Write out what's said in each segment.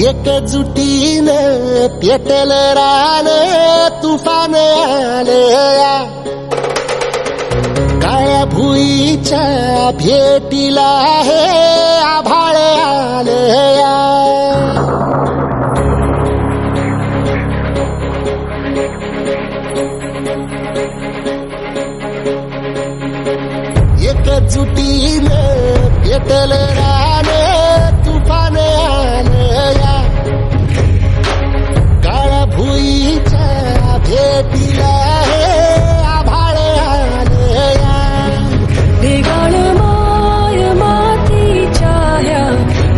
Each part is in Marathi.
एकजुटीनं पेटल रान तुफान आलया काळ्या भुईच्या भेटीला हे आभाळ आलया एकजुटीनं पेटल रान तुफान आलया काळ्या भुईच्या भेटीला हे आभाळ आलया ढगाळ माय मातीच्या ह्या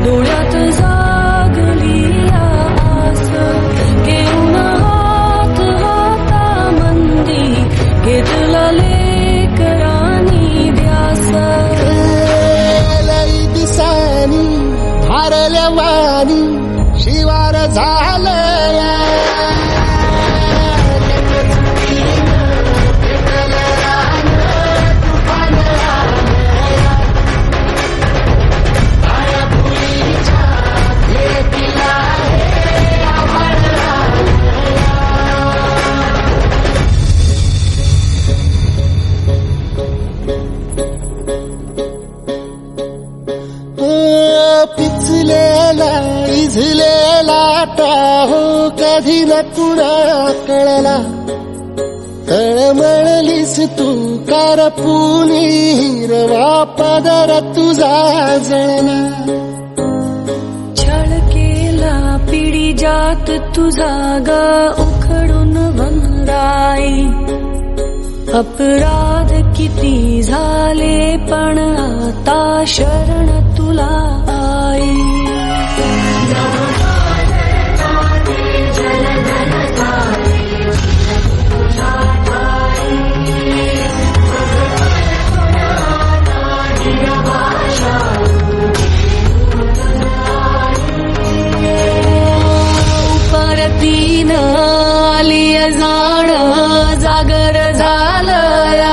डोळ्यात जागली आस घेऊन हात हातामंदी घेतला लेकरांनी ध्यास लई दिसानी भारल्या वाणी शिवार झालया पिचलेला इझलेला टाहो कधी न कुणा कळला तळमळलीस तू कारपुनी हिरवा पदर तुझा जळला छळ केला पिढी जात तुझा ग उखडून वंदाई अपराध किती झाले पण आता शरण तुला आई परतीन आली जाण जागर झालया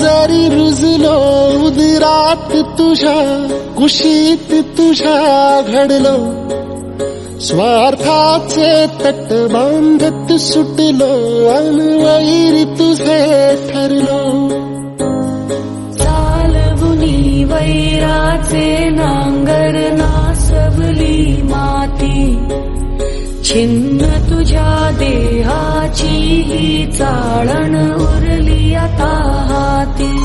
जरी रुजलो उदरात तुझ्या कुशीत तुझ्या घडलो स्वार्थाचे तट बांधत सुटलो अनवैरी तुझे ठरलो चालवुनी वैराचे नांगर नासवली माती छिन्न तुझ्या देहाची ही चाळण उरली आता हाती